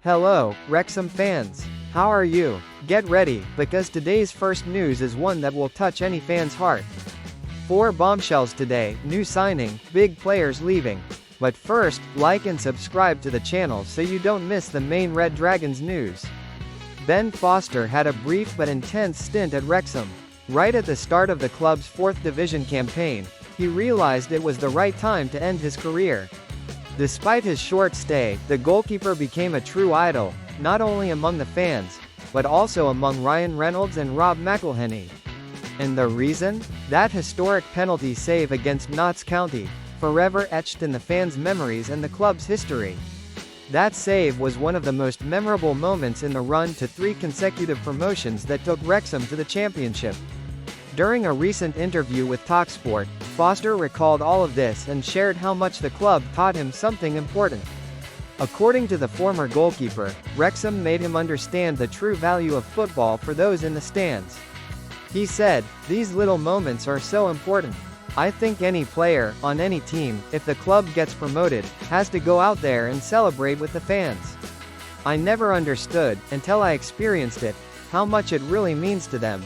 Hello, Wrexham fans. How are you? Get ready, because today's first news is one that will touch any fan's heart. 4 bombshells today, new signing, big players leaving. But first, like and subscribe to the channel so you don't miss the main Red Dragons news. Ben Foster had a brief but intense stint at Wrexham. Right at the start of the club's 4th division campaign, he realized it was the right time to end his career. Despite his short stay, the goalkeeper became a true idol, not only among the fans, but also among Reynolds and McElhenney. And the reason? That historic penalty save against Notts County, forever etched in the fans' memories and the club's history. That save was one of the most memorable moments in the run to 3 consecutive promotions that took Wrexham to the Championship. During a recent interview with TalkSport, Foster recalled all of this and shared how much the club taught him something important. According to the former goalkeeper, Wrexham made him understand the true value of football for those in the stands. He said, "These little moments are so important. I think any player, on any team, if the club gets promoted, has to go out there and celebrate with the fans. I never understood, until I experienced it, how much it really means to them."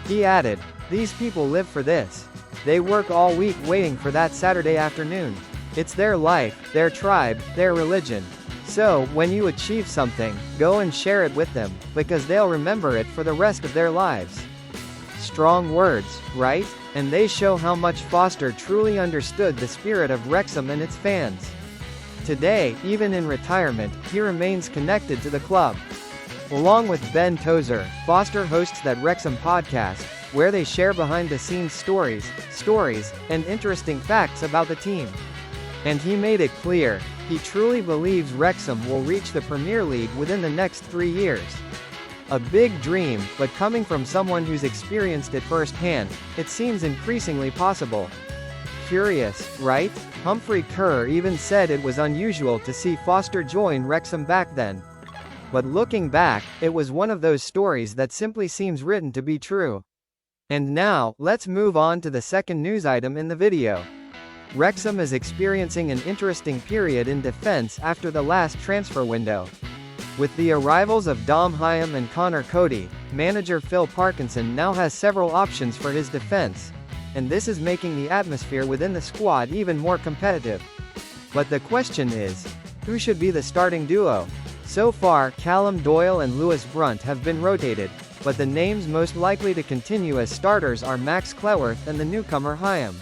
He added, "These people live for this. They work all week waiting for that Saturday afternoon. It's their life, their tribe, their religion. So, when you achieve something, go and share it with them, because they'll remember it for the rest of their lives." Strong words, right? And they show how much Foster truly understood the spirit of Wrexham and its fans. Today, even in retirement, he remains connected to the club. Along with Ben Tozer, Foster hosts that Wrexham podcast, where they share behind-the-scenes stories, and interesting facts about the team. And he made it clear, he truly believes Wrexham will reach the Premier League within the next 3 years. A big dream, but coming from someone who's experienced it firsthand, it seems increasingly possible. Curious, right? Humphrey Kerr even said it was unusual to see Foster join Wrexham back then. But looking back, it was one of those stories that simply seems written to be true. And now, let's move on to the second news item in the video. Wrexham is experiencing an interesting period in defense after the last transfer window. With the arrivals of Dom Hyam and Connor Cody, manager Phil Parkinson now has several options for his defense, and this is making the atmosphere within the squad even more competitive. But the question is, who should be the starting duo? So far, Callum Doyle and Lewis Brunt have been rotated, but the names most likely to continue as starters are Max Cleworth and the newcomer Hyam.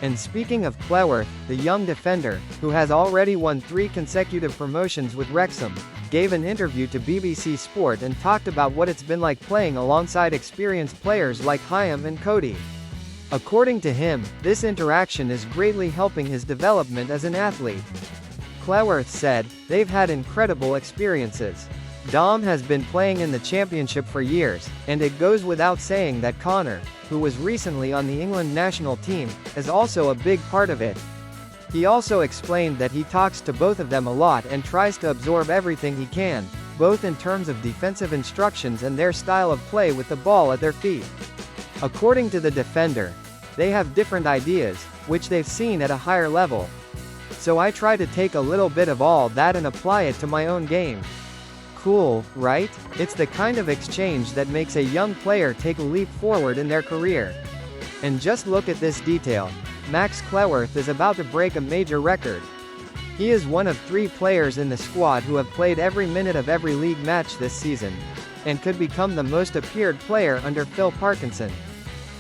And speaking of Cleworth, the young defender, who has already won 3 consecutive promotions with Wrexham, gave an interview to BBC Sport and talked about what it's been like playing alongside experienced players like Hyam and Cody. According to him, this interaction is greatly helping his development as an athlete. Cleworth said, "They've had incredible experiences. Dom has been playing in the Championship for years, and it goes without saying that Connor, who was recently on the England national team, is also a big part of it." He also explained that he talks to both of them a lot and tries to absorb everything he can, both in terms of defensive instructions and their style of play with the ball at their feet. According to the defender, they have different ideas, which they've seen at a higher level. So I try to take a little bit of all that and apply it to my own game. Cool, right? It's the kind of exchange that makes a young player take a leap forward in their career. And just look at this detail. Max Cleworth is about to break a major record. He is one of 3 players in the squad who have played every minute of every league match this season, and could become the most appeared player under Phil Parkinson.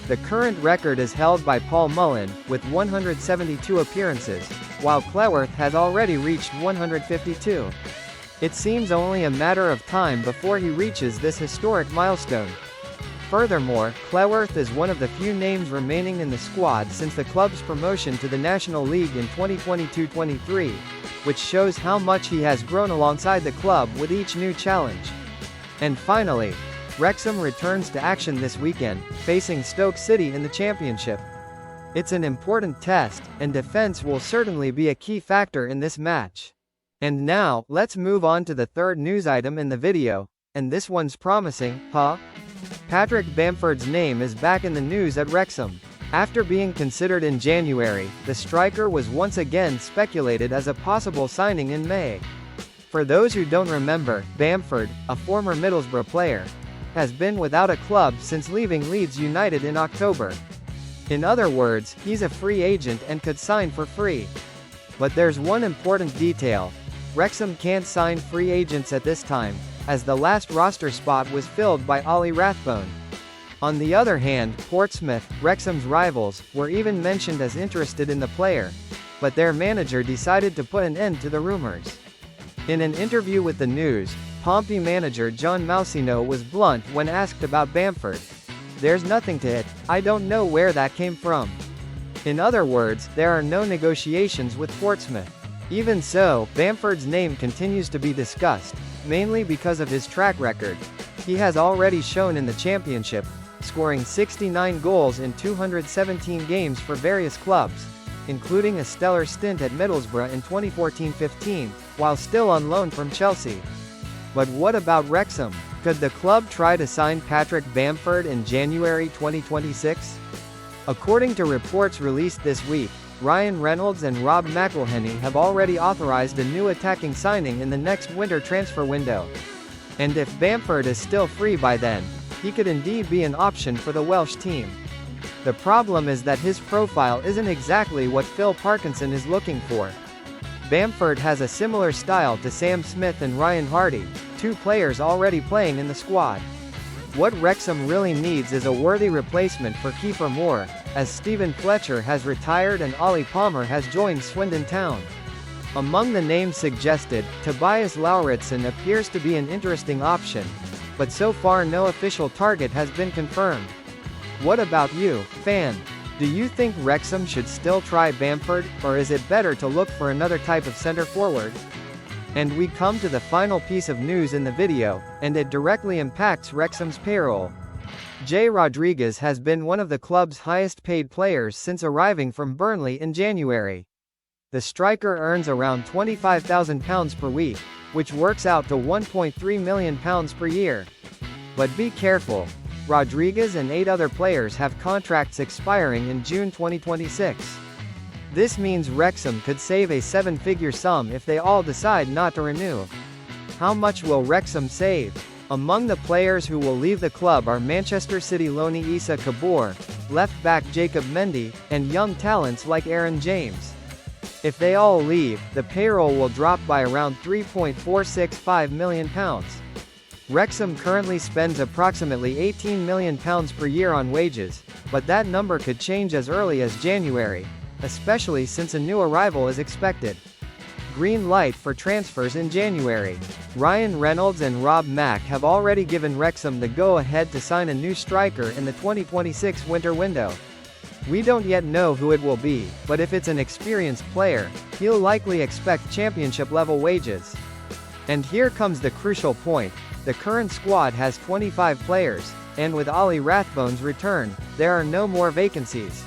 The current record is held by Paul Mullen, with 172 appearances, while Cleworth has already reached 152. It seems only a matter of time before he reaches this historic milestone. Furthermore, Cleworth is one of the few names remaining in the squad since the club's promotion to the National League in 2022-23, which shows how much he has grown alongside the club with each new challenge. And finally, Wrexham returns to action this weekend, facing Stoke City in the Championship. It's an important test, and defense will certainly be a key factor in this match. And now, let's move on to the third news item in the video, and this one's promising, huh? Patrick Bamford's name is back in the news at Wrexham. After being considered in January, the striker was once again speculated as a possible signing in May. For those who don't remember, Bamford, a former Middlesbrough player, has been without a club since leaving Leeds United in October. In other words, he's a free agent and could sign for free. But there's one important detail. Wrexham can't sign free agents at this time, as the last roster spot was filled by Ollie Rathbone. On the other hand, Portsmouth, Wrexham's rivals, were even mentioned as interested in the player, but their manager decided to put an end to the rumors. In an interview with the News, Pompey manager John Mousinho was blunt when asked about Bamford. "There's nothing to it, I don't know where that came from." In other words, there are no negotiations with Portsmouth. Even so, Bamford's name continues to be discussed, mainly because of his track record. He has already shown in the Championship, scoring 69 goals in 217 games for various clubs, including a stellar stint at Middlesbrough in 2014-15, while still on loan from Chelsea. But what about Wrexham? Could the club try to sign Patrick Bamford in January 2026? According to reports released this week, Ryan Reynolds and Rob McElhenney have already authorized a new attacking signing in the next winter transfer window. And if Bamford is still free by then, he could indeed be an option for the Welsh team. The problem is that his profile isn't exactly what Phil Parkinson is looking for. Bamford has a similar style to Sam Smith and Ryan Hardy, two players already playing in the squad. What Wrexham really needs is a worthy replacement for Kiefer Moore, as Stephen Fletcher has retired and Ollie Palmer has joined Swindon Town. Among the names suggested, Tobias Lauritsen appears to be an interesting option, but so far no official target has been confirmed. What about you, fan? Do you think Wrexham should still try Bamford, or is it better to look for another type of centre forward? And we come to the final piece of news in the video, and it directly impacts Wrexham's payroll. Jay Rodriguez has been one of the club's highest paid players since arriving from Burnley in January. The striker earns around £25,000 per week, which works out to £1.3 million per year. But be careful. Rodriguez and 8 other players have contracts expiring in June 2026. This means Wrexham could save a 7-figure sum if they all decide not to renew. How much will Wrexham save? Among the players who will leave the club are Manchester City loanee Issa Kabor, left-back Jacob Mendy, and young talents like Aaron James. If they all leave, the payroll will drop by around £3.465 million. Wrexham currently spends approximately £18 million per year on wages, but that number could change as early as January, especially since a new arrival is expected. Green light for transfers in January. Ryan Reynolds and Rob Mack have already given Wrexham the go-ahead to sign a new striker in the 2026 winter window. We don't yet know who it will be, but if it's an experienced player, he'll likely expect championship-level wages. And here comes the crucial point. The current squad has 25 players, and with Ollie Rathbone's return, there are no more vacancies.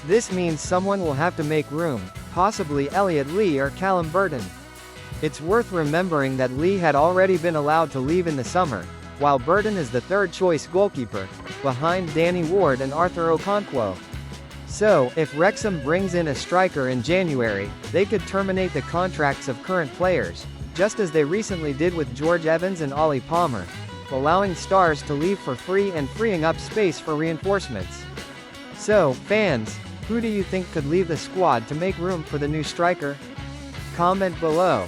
This means someone will have to make room, possibly Elliot Lee or Callum Burton. It's worth remembering that Lee had already been allowed to leave in the summer, while Burton is the third-choice goalkeeper, behind Danny Ward and Arthur Okonkwo. So, if Wrexham brings in a striker in January, they could terminate the contracts of current players, just as they recently did with George Evans and Ollie Palmer, allowing stars to leave for free and freeing up space for reinforcements. So, fans, who do you think could leave the squad to make room for the new striker? Comment below.